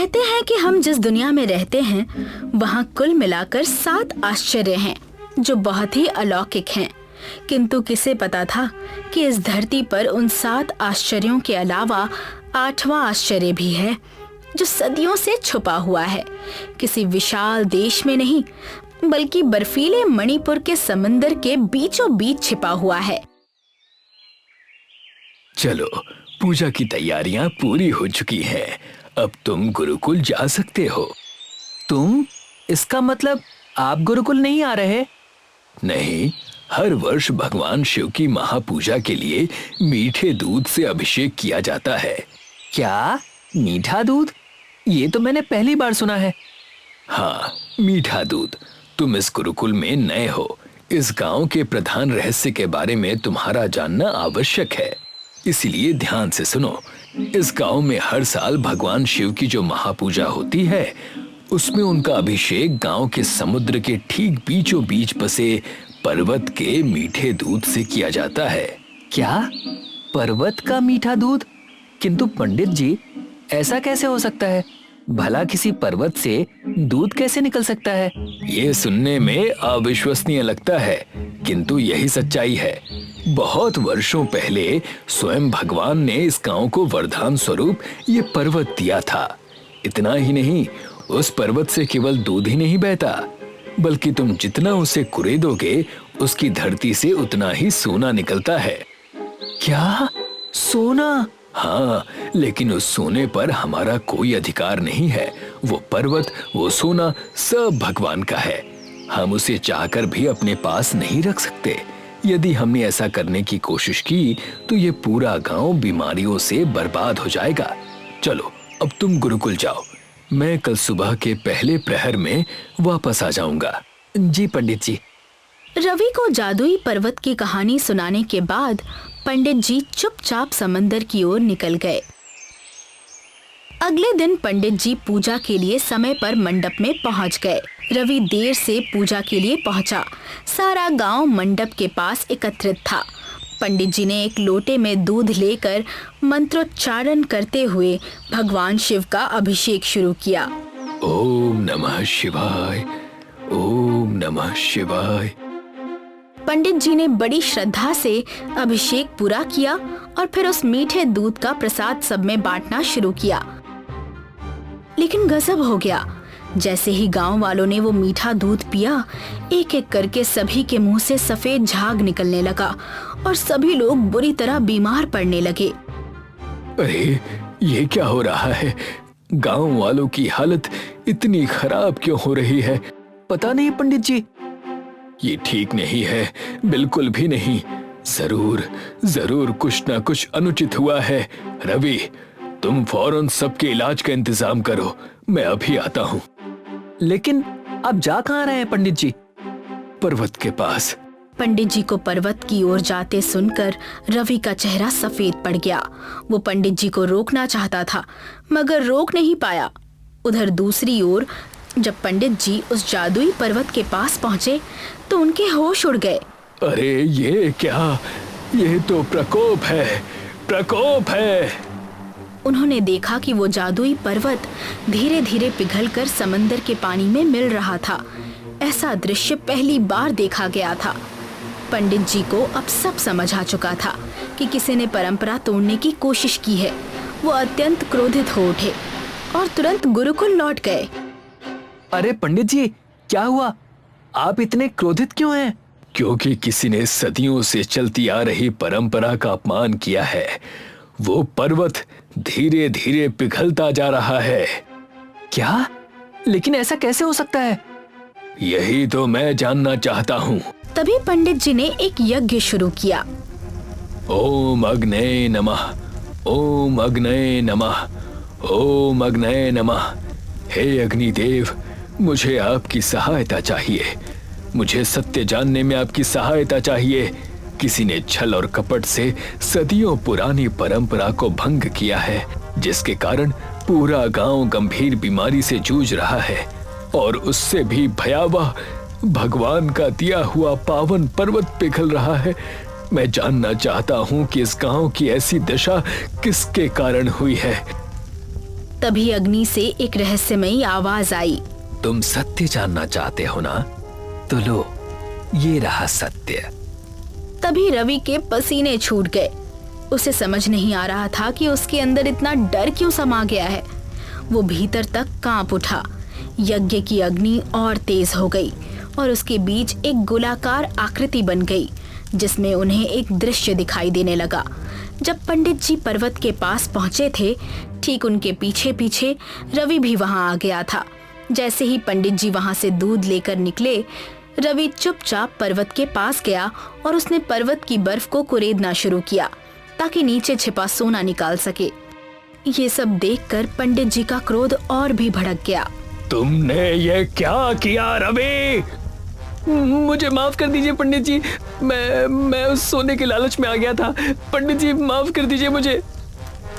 कहते हैं कि हम जिस दुनिया में रहते हैं वहाँ कुल मिलाकर 7 आश्चर्य हैं जो बहुत ही अलौकिक हैं। किंतु किसे पता था कि इस धरती पर उन 7 आश्चर्यों के अलावा 8वां आश्चर्य भी है जो सदियों से छुपा हुआ है, किसी विशाल देश में नहीं बल्कि बर्फीले मणिपुर के समंदर के बीचों बीच छिपा हुआ है। चलो, पूजा की तैयारियां पूरी हो चुकी हैं। अब तुम गुरुकुल जा सकते हो। तुम? इसका मतलब आप गुरुकुल नहीं आ रहे? नहीं, हर वर्ष भगवान शिव की महापूजा के लिए मीठे दूध से अभिषेक किया जाता है। क्या? मीठा दूध? ये तो मैंने पहली बार सुना है। हाँ, मीठा दूध। तुम इस गुरुकुल में नए हो। इस गांव के प्रधान रहस्य के बारे में तुम्हारा जानना आवश्यक है, इसलिए ध्यान से सुनो। इस गांव में हर साल भगवान शिव की जो महापूजा होती है उसमें उनका अभिषेक गांव के समुद्र के ठीक बीचों बीच बसे पर्वत के मीठे दूध से किया जाता है। क्या? पर्वत का मीठा दूध? किंतु पंडित जी, ऐसा कैसे हो सकता है? भला किसी पर्वत से दूध कैसे निकल सकता है? ये सुनने में अविश्वसनीय लगता है, किंतु यही सच्चाई है। बहुत वर्षों पहले स्वयं भगवान ने इस गांव को वरदान स्वरूप ये पर्वत दिया था। इतना ही नहीं, उस पर्वत से केवल दूध ही नहीं बहता, बल्कि तुम जितना उसे कुरेदोगे उसकी धरती से उतना ही सोना निकलता है। क्या? सोना? हाँ, लेकिन उस सोने पर हमारा कोई अधिकार नहीं है। वो पर्वत, वो सोना सब भगवान का है। हम उसे चाहकर भी अपने पास नहीं रख सकते। यदि हमने ऐसा करने की कोशिश की तो ये पूरा गांव बीमारियों से बर्बाद हो जाएगा। चलो, अब तुम गुरुकुल जाओ। मैं कल सुबह के पहले प्रहर में वापस आ जाऊंगा। जी पंडित जी। रवि को जादुई पर्वत की कहानी सुनाने के बाद पंडित जी चुपचाप समंदर की ओर निकल गए। अगले दिन पंडित जी पूजा के लिए समय पर मंडप में पहुंच गए। रवि देर से पूजा के लिए पहुंचा। सारा गांव मंडप के पास एकत्रित था। पंडित जी ने एक लोटे में दूध लेकर मंत्रोच्चारण करते हुए भगवान शिव का अभिषेक शुरू किया। ओम नमः शिवाय, ओम नमः शिवाय। पंडित जी ने बड़ी श्रद्धा से अभिषेक पूरा किया और फिर उस मीठे दूध का प्रसाद सब में बांटना शुरू किया। लेकिन गजब हो गया। जैसे ही गांव वालों ने वो मीठा दूध पिया, एक एक करके सभी के मुंह से सफेद झाग निकलने लगा और सभी लोग बुरी तरह बीमार पड़ने लगे। अरे, ये क्या हो रहा है? गांव वालों की हालत इतनी खराब क्यों हो रही है? पता नहीं पंडित जी। ये ठीक नहीं है, बिल्कुल भी नहीं। जरूर कुछ ना कुछ अनुचित हुआ है। रवि, तुम फौरन सबके इलाज का इंतजाम करो। मैं अभी आता हूँ। लेकिन आप जा कहाँ रहे हैं पंडित जी? पर्वत के पास। पंडित जी को पर्वत की ओर जाते सुनकर रवि का चेहरा सफेद पड़ गया। वो पंडित जी को रोकना चाहता था मगर रोक नहीं पाया। उधर दूसरी ओर जब पंडित जी उस जादुई पर्वत के पास पहुंचे तो उनके होश उड़ गए। अरे ये क्या? ये तो प्रकोप है, प्रकोप है। उन्होंने देखा कि वो जादुई पर्वत धीरे धीरे पिघलकर समंदर के पानी में मिल रहा था। ऐसा दृश्य पहली बार देखा गया था। पंडित जी को अब सब समझ आ चुका था कि किसी ने परंपरा तोड़ने की कोशिश की है। वो अत्यंत क्रोधित हो उठे और तुरंत गुरुकुल लौट गए। अरे पंडित जी, क्या हुआ? आप इतने क्रोधित क्यों हैं? क्योंकि किसी ने सदियों से चलती आ रही परंपरा का अपमान किया है। वो पर्वत धीरे धीरे पिघलता जा रहा है। क्या? लेकिन ऐसा कैसे हो सकता है? यही तो मैं जानना चाहता हूँ। तभी पंडित जी ने एक यज्ञ शुरू किया। ओम अग्नये नमः, ओम अग्नये नमः, ओम अग्नये नमः। हे अग्निदेव, मुझे आपकी सहायता चाहिए। मुझे सत्य जानने में आपकी सहायता चाहिए। किसी ने छल और कपट से सदियों पुरानी परंपरा को भंग किया है, जिसके कारण पूरा गांव गंभीर बीमारी से जूझ रहा है। और उससे भी भयावह भगवान का दिया हुआ पावन पर्वत पिघल रहा है। मैं जानना चाहता हूँ कि इस गांव की ऐसी दशा किसके कारण हुई है। तभी अग्नि से एक रहस्यमयी आवाज आई। तुम सत्य जानना चाहते हो ना, तो लो, ये रहा सत्य। तभी रवि के पसीने छूट गए। उसे समझ नहीं आ रहा था कि उसके अंदर इतना डर क्यों समा गया है। वो भीतर तक कांप उठा। यज्ञ की अग्नि और तेज हो गई और उसके बीच एक गोलाकार आकृति बन गई, जिसमें उन्हें एक दृश्य दिखाई देने लगा। जब पंडित जी पर्वत के पास पहुंचे थे, ठीक उनके पीछे पीछे रवि भी वहां आ गया था। जैसे ही पंडित जी वहां से दूध लेकर निकले, रवि चुपचाप पर्वत के पास गया और उसने पर्वत की बर्फ को कुरेदना शुरू किया ताकि नीचे छिपा सोना निकाल सके। ये सब देखकर पंडित जी का क्रोध और भी भड़क गया। तुमने ये क्या किया रवि? मुझे माफ कर दीजिए पंडित जी, मैं उस सोने के लालच में आ गया था। पंडित जी माफ कर दीजिए मुझे।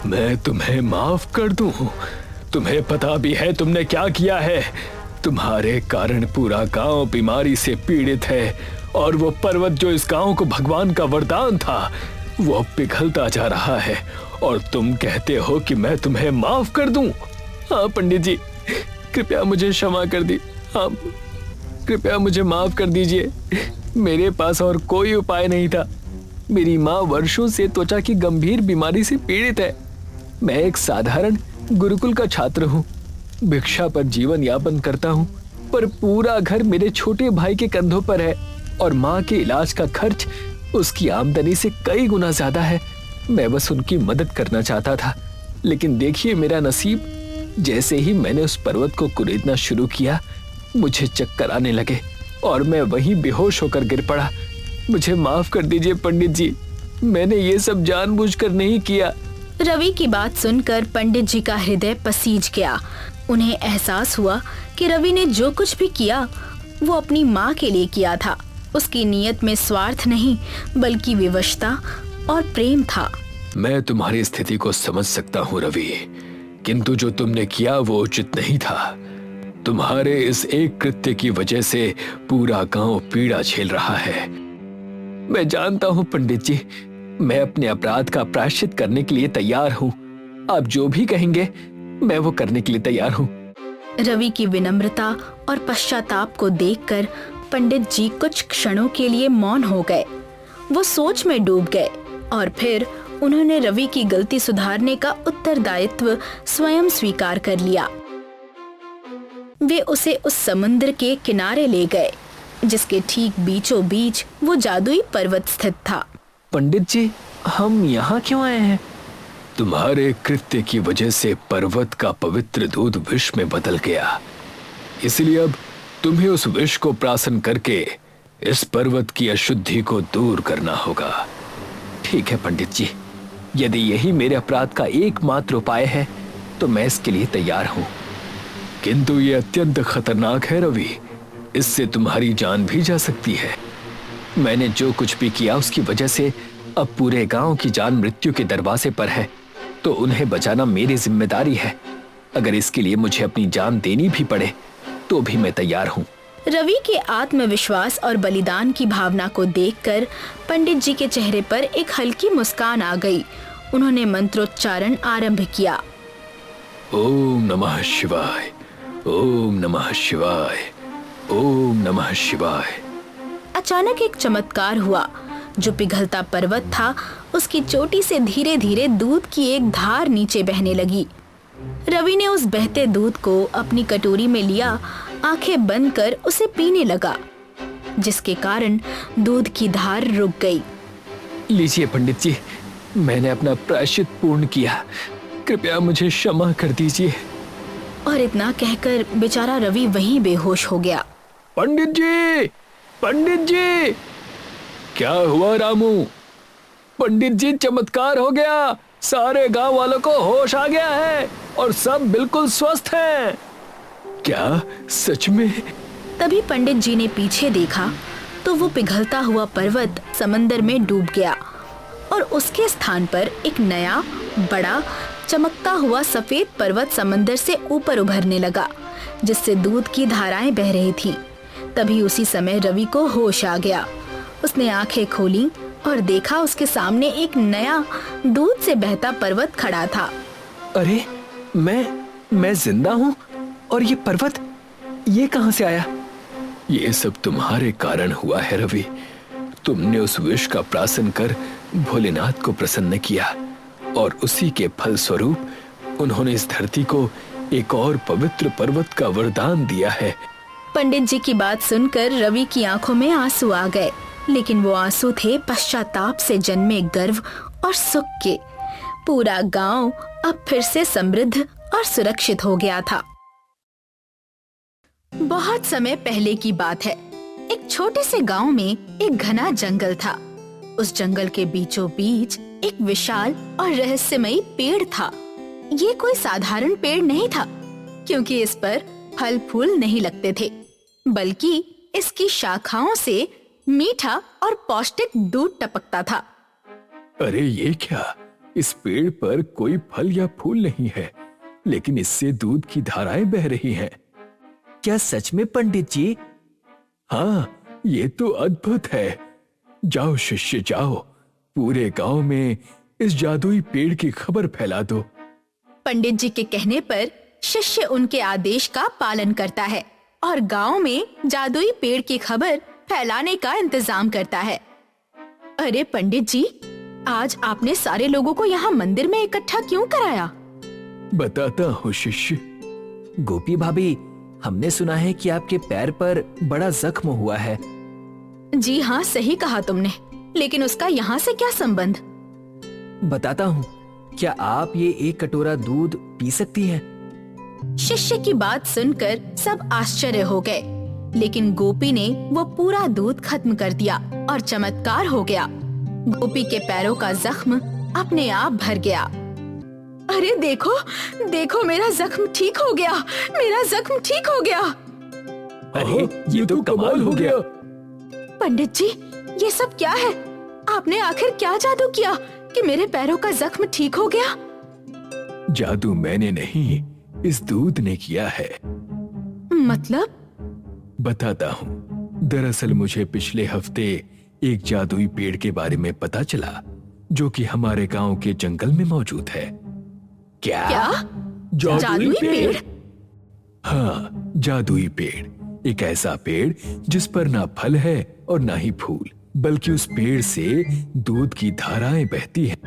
मैं तुम्हें माफ कर दूं? तुम्हें पता भी है तुमने क्या किया है? तुम्हारे कारण पूरा गांव बीमारी से पीड़ित है और वो पर्वत जो इस गांव को भगवान का वरदान था, वो पिघलता जा रहा है और तुम कहते हो कि मैं तुम्हें माफ कर दूं? हाँ पंडित जी, कृपया मुझे क्षमा कर दी। हाँ, कृपया मुझे माफ कर दीजिए। मेरे पास और कोई उपाय नहीं था। मेरी माँ वर्षों से त्वचा की गंभीर बीमारी से पीड़ित है। मैं एक साधारण गुरुकुल का छात्र हूँ, भिक्षा पर जीवन यापन करता हूँ, पर पूरा घर मेरे छोटे भाई के कंधों पर है और माँ के इलाज का खर्च उसकी आमदनी से कई गुना ज्यादा है। मैं बस उनकी मदद करना चाहता था, लेकिन देखिए मेरा नसीब। जैसे ही मैंने उस पर्वत को कुरेदना शुरू किया, मुझे चक्कर आने लगे और मैं वहीं बेहोश होकर गिर पड़ा। मुझे माफ कर दीजिए पंडित जी, मैंने ये सब जानबूझकर नहीं किया। रवि की बात सुनकर पंडित जी का हृदय पसीज गया। उन्हें एहसास हुआ कि रवि ने जो कुछ भी किया वो अपनी माँ के लिए किया था। उसकी नीयत में स्वार्थ नहीं बल्कि विवशता और प्रेम था। मैं तुम्हारी स्थिति को समझ सकता हूँ रवि, किंतु जो तुमने किया वो उचित नहीं था। तुम्हारे इस एक कृत्य की वजह से पूरा गांव पीड़ा झेल रहा है। मैं जानता हूँ पंडित जी, मैं अपने अपराध का प्रायश्चित करने के लिए तैयार हूँ। आप जो भी कहेंगे मैं वो करने के लिए तैयार हूँ। रवि की विनम्रता और पश्चाताप को देखकर पंडित जी कुछ क्षणों के लिए मौन हो गए। वो सोच में डूब गए और फिर उन्होंने रवि की गलती सुधारने का उत्तरदायित्व स्वयं स्वीकार कर लिया। वे उसे उस समुद्र के किनारे ले गए जिसके ठीक बीचों बीच वो जादुई पर्वत स्थित था। पंडित जी, हम यहाँ क्यों आए हैं? तुम्हारे कृत्य की वजह से पर्वत का पवित्र दूध विष में बदल गया, इसलिए अब तुम्हें उस विष को प्राशन करके इस पर्वत की अशुद्धि को दूर करना होगा। ठीक है पंडित जी, यदि यही मेरे अपराध का एकमात्र उपाय है तो मैं इसके लिए तैयार हूँ। किंतु ये अत्यंत खतरनाक है रवि, इससे तुम्हारी जान भी जा सकती है। मैंने जो कुछ भी किया उसकी वजह से अब पूरे गांव की जान मृत्यु के दरवाजे पर है, तो उन्हें बचाना मेरी जिम्मेदारी है। अगर इसके लिए मुझे अपनी जान देनी भी पड़े तो भी मैं तैयार हूँ। रवि के आत्मविश्वास और बलिदान की भावना को देखकर पंडित जी के चेहरे पर एक हल्की मुस्कान आ गई। उन्होंने मंत्रोच्चारण आरंभ किया। ओम नमः शिवाय, ओम नमः शिवाय, ओम नमः शिवाय। अचानक एक चमत्कार हुआ। जो पिघलता पर्वत था, उसकी चोटी से धीरे धीरे दूध की एक धार नीचे बहने लगी। रवि ने उस बहते दूध को अपनी कटोरी में लिया, आंखें बंद कर उसे पीने लगा, जिसके कारण दूध की धार रुक गई। लीजिए पंडित जी, मैंने अपना प्रायश्चित पूर्ण किया, कृपया मुझे क्षमा कर दीजिए। और इतना कहकर बेचारा रवि वहीं बेहोश हो गया। पंडित जी, पंडित जी! क्या हुआ रामू? पंडित जी, चमत्कार हो गया। सारे गांव वालों को होश आ गया है और सब बिल्कुल स्वस्थ हैं। क्या सच में? तभी पंडित जी ने पीछे देखा तो वो पिघलता हुआ पर्वत समंदर में डूब गया और उसके स्थान पर एक नया बड़ा चमकता हुआ सफेद पर्वत समंदर से ऊपर उभरने लगा, जिससे दूध की धाराएं बह रही थीं। तभी उसी समय रवि को होश आ गया। उसने आंखें खोली और देखा उसके सामने एक नया दूध से बहता पर्वत खड़ा था। अरे मैं जिंदा हूँ और ये पर्वत ये कहाँ से आया? ये सब तुम्हारे कारण हुआ है रवि। तुमने उस विष का प्राशन कर भोलेनाथ को प्रसन्न किया और उसी के फल स्वरूप उन्होंने इस धरती को एक और पवित्र पर्वत का वरदान दिया है। पंडित जी की बात सुनकर रवि की आंखों में आंसू आ गए, लेकिन वो आंसू थे पश्चाताप से जन्मे गर्व और सुख के। पूरा गांव अब फिर से समृद्ध और सुरक्षित हो गया था। बहुत समय पहले की बात है। एक छोटे से गांव में एक घना जंगल था। उस जंगल के बीचों बीच एक विशाल और रहस्यमयी पेड़ था। ये कोई साधारण पेड़ नहीं था, क्योंकि इस पर फल फूल नहीं लगते थे, बल्कि इसकी शाखाओं से मीठा और पौष्टिक दूध टपकता था। अरे ये क्या, इस पेड़ पर कोई फल या फूल नहीं है, लेकिन इससे दूध की धाराएं बह रही हैं। क्या सच में पंडित जी? हाँ, ये तो अद्भुत है। जाओ शिष्य जाओ, पूरे गांव में इस जादुई पेड़ की खबर फैला दो। पंडित जी के कहने पर शिष्य उनके आदेश का पालन करता है और गांव में जादुई पेड़ की खबर फैलाने का इंतजाम करता है। अरे पंडित जी, आज आपने सारे लोगों को यहाँ मंदिर में इकट्ठा क्यों कराया? बताता हूँ शिष्य। गोपी भाभी, हमने सुना है कि आपके पैर पर बड़ा जख्म हुआ है। जी हाँ, सही कहा तुमने, लेकिन उसका यहाँ से क्या संबंध? बताता हूँ। क्या आप ये एक कटोरा दूध पी सकती हैं? शिष्य की बात सुनकर सब आश्चर्य हो गए, लेकिन गोपी ने वो पूरा दूध खत्म कर दिया और चमत्कार हो गया। गोपी के पैरों का जख्म अपने आप भर गया। अरे देखो, देखो मेरा जख्म ठीक हो गया, मेरा जख्म ठीक हो गया। अरे ये तो कमाल हो गया। पंडित जी, ये सब क्या है? आपने आखिर क्या जादू किया कि मेरे पैरों का जख्म ठीक हो गया? जादू मैंने नहीं, इस दूध ने किया है। मतलब? बताता हूँ। दरअसल मुझे पिछले हफ्ते एक जादुई पेड़ के बारे में पता चला, जो कि हमारे गांव के जंगल में मौजूद है। क्या? जादुई पेड़? हाँ, जादुई पेड़। एक ऐसा पेड़ जिस पर ना फल है और ना ही फूल, बल्कि उस पेड़ से दूध की धाराएं बहती हैं।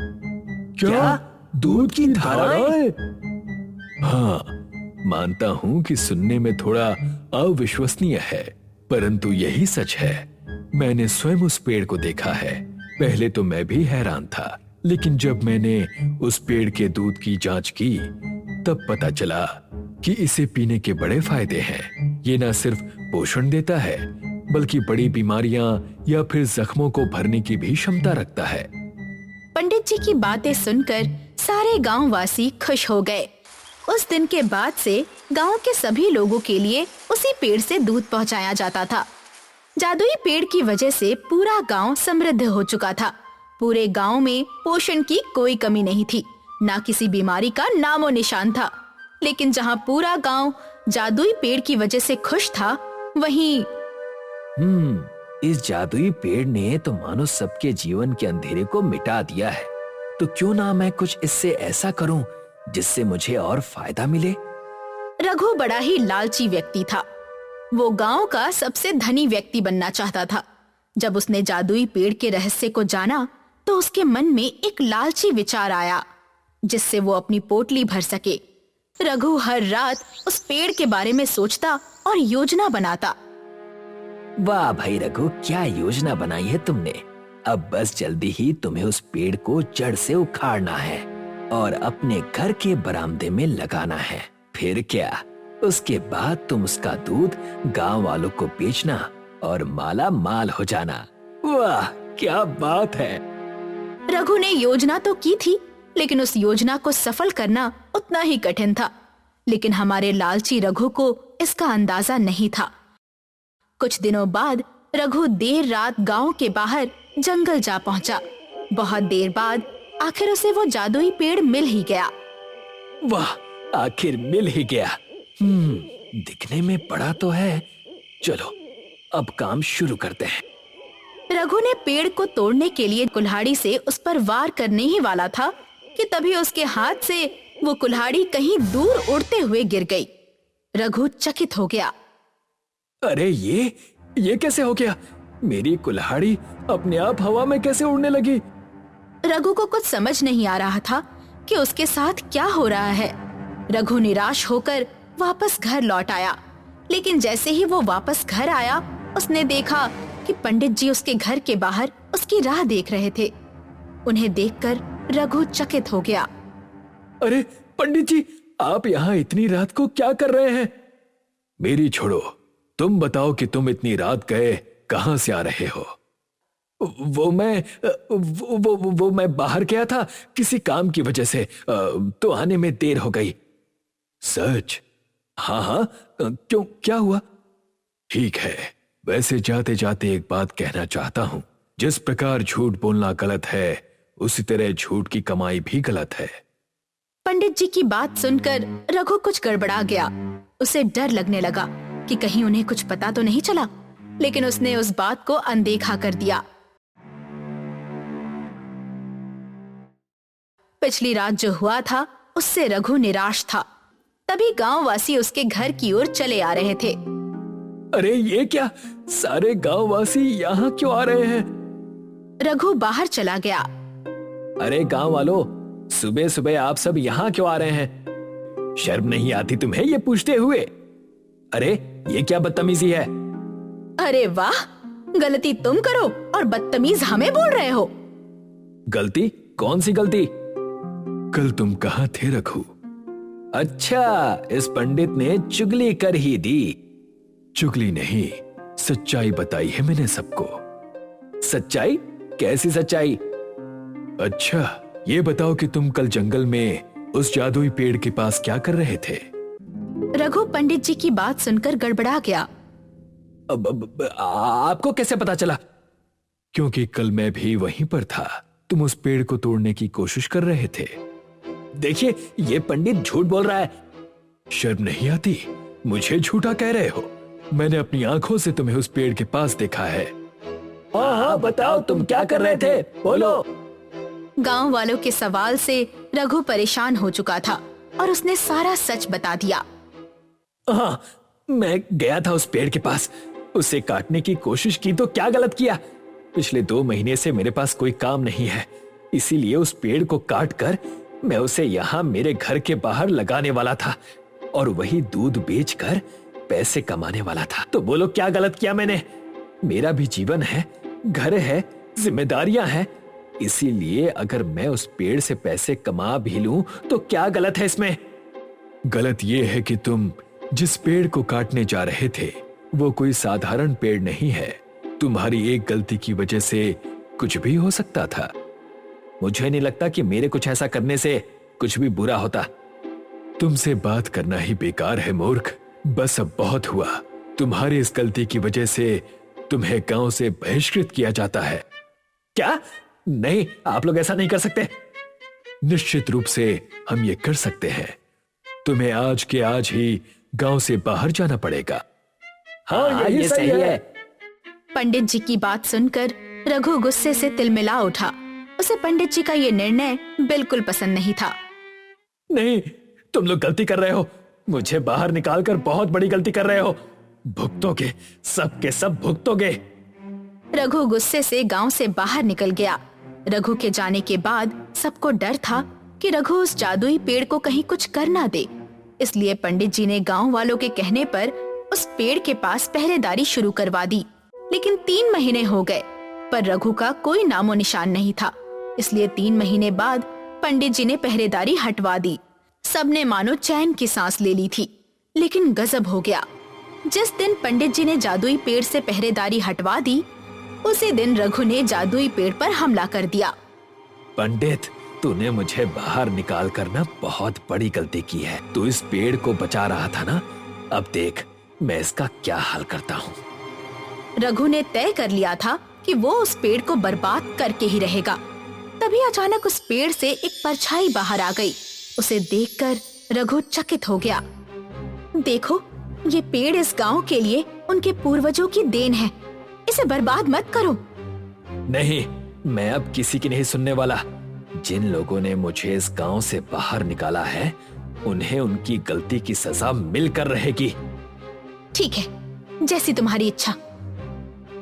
क्या? दूध की धाराएं? हाँ, मानता हूँ कि सुनने में थोड़ा अविश्वसनीय है, परंतु यही सच है। मैंने स्वयं उस पेड़ को देखा है। पहले तो मैं भी हैरान था, लेकिन जब मैंने उस पेड़ के दूध की जांच की, तब पता चला कि इसे पीने के बड़े फायदे हैं। ये न सिर्फ पोषण देता है, बल्कि बड़ी बीमारियां या फिर जख्मों को भरने की भी क्षमता रखता है। पंडित जी की बातें सुनकर सारे गांव वासी खुश हो गए। उस दिन के बाद से गांव के सभी लोगों के लिए उसी पेड़ से दूध पहुंचाया जाता था। जादुई पेड़ की वजह से पूरा गांव समृद्ध हो चुका था। पूरे गांव में पोषण की कोई कमी नहीं थी, ना किसी बीमारी का नामो निशान था। लेकिन जहां पूरा गांव जादुई पेड़ की वजह से खुश था, वहीं इस जादुई पेड़ ने तो मानो सबके जीवन के अंधेरे को मिटा दिया है। तो क्यों ना मैं कुछ इससे ऐसा करूं जिससे मुझे और फायदा मिले। रघु बड़ा ही लालची व्यक्ति था। वो गांव का सबसे धनी व्यक्ति बनना चाहता था। जब उसने जादुई पेड़ के रहस्य को जाना, तो उसके मन में एक लालची विचार आया, जिससे वो अपनी पोटली भर सके। रघु हर रात उस पेड़ के बारे में सोचता और योजना बनाता। वाह भाई रघु, क्या योजना बनाई है तुमने। अब बस जल्दी ही तुम्हें उस पेड़ को जड़ से उखाड़ना है और अपने घर के बरामदे में लगाना है। फिर क्या, उसके बाद तुम उसका दूध गांव वालों को बेचना और माला माल हो जाना। वाह, क्या बात है। रघु ने योजना तो की थी, लेकिन उस योजना को सफल करना उतना ही कठिन था। लेकिन हमारे लालची रघु को इसका अंदाजा नहीं था। कुछ दिनों बाद रघु देर रात गांव के बाहर जंगल जा पहुंचा। बहुत देर बाद आखिर उसे वो जादुई पेड़ मिल ही गया। वाह, आखिर मिल ही गया। दिखने में बड़ा तो है। चलो अब काम शुरू करते हैं। रघु ने पेड़ को तोड़ने के लिए कुल्हाड़ी से उस पर वार करने ही वाला था कि तभी उसके हाथ से वो कुल्हाड़ी कहीं दूर उड़ते हुए गिर गई। रघु चकित हो गया। अरे ये कैसे हो गया? मेरी कुल्हाड़ी अपने आप हवा में कैसे उड़ने लगी? रघु को कुछ समझ नहीं आ रहा था कि उसके साथ क्या हो रहा है। रघु निराश होकर वापस घर लौट आया, लेकिन जैसे ही वो वापस घर आया, उसने देखा कि पंडित जी उसके घर के बाहर उसकी राह देख रहे थे। उन्हें देखकर रघु चकित हो गया। अरे पंडित जी, आप यहाँ इतनी रात को क्या कर रहे हैं? मेरी छोड़ो, तुम बताओ कि तुम इतनी रात गए कहां से आ रहे हो? वो मैं बाहर गया था किसी काम की वजह से, तो आने में देर हो गई। सच? हाँ, क्यों, क्या हुआ? ठीक है, वैसे जाते जाते एक बात कहना चाहता हूं। जिस प्रकार झूठ बोलना गलत है, उसी तरह झूठ की कमाई भी गलत है। पंडित जी की बात सुनकर रघु कुछ गड़बड़ा गया। उसे डर लगने लगा कि कहीं उन्हें कुछ पता तो नहीं चला, लेकिन उसने उस बात को अनदेखा कर दिया। पिछली रात जो हुआ था उससे रघु निराश था। तभी गांववासी उसके घर की ओर चले आ रहे थे। अरे ये क्या, सारे गांववासी यहाँ क्यों आ रहे हैं? रघु बाहर चला गया। अरे गांव वालों, सुबह सुबह आप सब यहाँ क्यों आ रहे हैं? शर्म नहीं आती तुम्हें ये पूछते हुए? अरे ये क्या बदतमीजी है? अरे वाह, गलती तुम करो और बदतमीज हमें बोल रहे हो। गलती? कौन सी गलती? कल तुम कहाँ थे रघु? अच्छा, इस पंडित ने चुगली कर ही दी। चुगली नहीं, सच्चाई बताई है मैंने सबको। सच्चाई? कैसी सच्चाई? अच्छा, ये बताओ कि तुम कल जंगल में उस जादुई पेड़ के पास क्या कर रहे थे? रघु पंडित जी की बात सुनकर गड़बड़ा गया। आपको कैसे पता चला? क्योंकि कल मैं भी वहीं पर था। तुम उस पेड़ को तोड़ने की कोशिश कर रहे थे। देखिए, ये पंडित झूठ बोल रहा है। शर्म नहीं आती? मुझे झूठा कह रहे हो? मैंने अपनी आंखों से तुम्हें उस पेड़ के पास देखा है। हाँ, बताओ तुम क्या कर रहे थे, बोलो। गांव वालों के सवाल से रघु परेशान हो चुका था और उसने सारा सच बता दिया। हाँ, मैं गया था उस पेड़ के पास, उसे काटने की कोशिश की तो क्या गलत किया? पिछले 2 महीने से मेरे पास कोई काम नहीं है, इसीलिए उस पेड़ को काटकर मैं उसे यहाँ मेरे घर के बाहर लगाने वाला था और वही दूध बेचकर पैसे कमाने वाला था। तो बोलो क्या गलत किया मैंने? मेरा भी जीवन है, घर है, जिम्मेदारियां हैं, इसीलिए अगर मैं उस पेड़ से पैसे कमा भी लूं तो क्या गलत है इसमें? गलत यह है कि तुम जिस पेड़ को काटने जा रहे थे वो कोई साधारण पेड़ नहीं है। तुम्हारी एक गलती की वजह से कुछ भी हो सकता था। मुझे नहीं लगता कि मेरे कुछ ऐसा करने से कुछ भी बुरा होता। तुमसे बात करना ही बेकार है मूर्ख। बस अब बहुत हुआ। तुम्हारी इस गलती की वजह से तुम्हें गांव से बहिष्कृत किया जाता है। क्या? नहीं, आप लोग ऐसा नहीं कर सकते। निश्चित रूप से हम ये कर सकते हैं। तुम्हें आज के आज ही गांव से बाहर जाना पड़ेगा। हाँ, ये सही है। पंडित जी की बात सुनकर रघु गुस्से से तिलमिला उठा। उसे पंडित जी का ये निर्णय बिल्कुल पसंद नहीं था। नहीं, तुम लोग गलती कर रहे हो। मुझे बाहर निकालकर बहुत बड़ी गलती कर रहे हो। भुगतोगे, सब के सब भुगतोगे। रघु गुस्से से गांव से बाहर निकल गया। रघु के जाने के बाद सबको डर था कि रघु उस जादुई पेड़ को कहीं कुछ कर ना दे, इसलिए पंडित जी ने गांव वालों के कहने पर उस पेड़ के पास पहरेदारी शुरू करवा दी। लेकिन 3 महीने हो गए पर रघु का कोई नामो निशान नहीं था, इसलिए 3 महीने बाद पंडित जी ने पहरेदारी हटवा दी। सबने मानो चैन की सांस ले ली थी। लेकिन गजब हो गया। जिस दिन पंडित जी ने जादुई पेड़ से पहरेदारी हटवा दी, उसी दिन रघु ने जादुई पेड़ पर हमला कर दिया। पंडित, तूने मुझे बाहर निकाल कर ना बहुत बड़ी गलती की है। तू इस पेड़ को बचा रहा था ना, अब देख मैं इसका क्या हाल करता हूँ। रघु ने तय कर लिया था कि वो उस पेड़ को बर्बाद करके ही रहेगा। तभी अचानक उस पेड़ से एक परछाई बाहर आ गई। उसे देखकर रघु चकित हो गया। देखो, ये पेड़ इस गांव के लिए उनके पूर्वजों की देन है। इसे बर्बाद मत करो। नहीं, मैं अब किसी की नहीं सुनने वाला। जिन लोगों ने मुझे इस गांव से बाहर निकाला है उन्हें उनकी गलती की सजा मिलकर रहेगी। ठीक है, जैसी तुम्हारी इच्छा।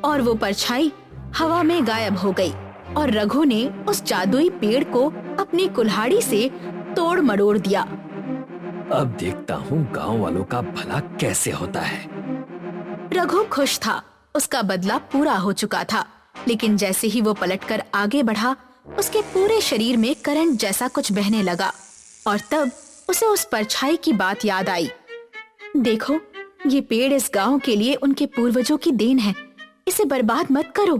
और वो परछाई हवा में गायब हो गई और रघु ने उस जादुई पेड़ को अपनी कुल्हाड़ी से तोड़ मरोड़ दिया। अब देखता हूँ गांव वालों का भला कैसे होता है। रघु खुश था, उसका बदला पूरा हो चुका था। लेकिन जैसे ही वो पलटकर आगे बढ़ा, उसके पूरे शरीर में करंट जैसा कुछ बहने लगा और तब उसे उस परछाई की बात याद आई। देखो, ये पेड़ इस गांव के लिए उनके पूर्वजों की देन है, इसे बर्बाद मत करो।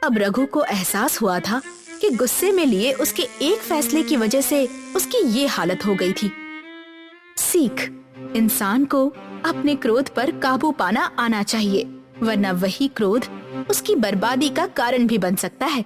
अब रघु को एहसास हुआ था कि गुस्से में लिए उसके एक फैसले की वजह से उसकी ये हालत हो गई थी। सीख, इंसान को अपने क्रोध पर काबू पाना आना चाहिए, वरना वही क्रोध उसकी बर्बादी का कारण भी बन सकता है।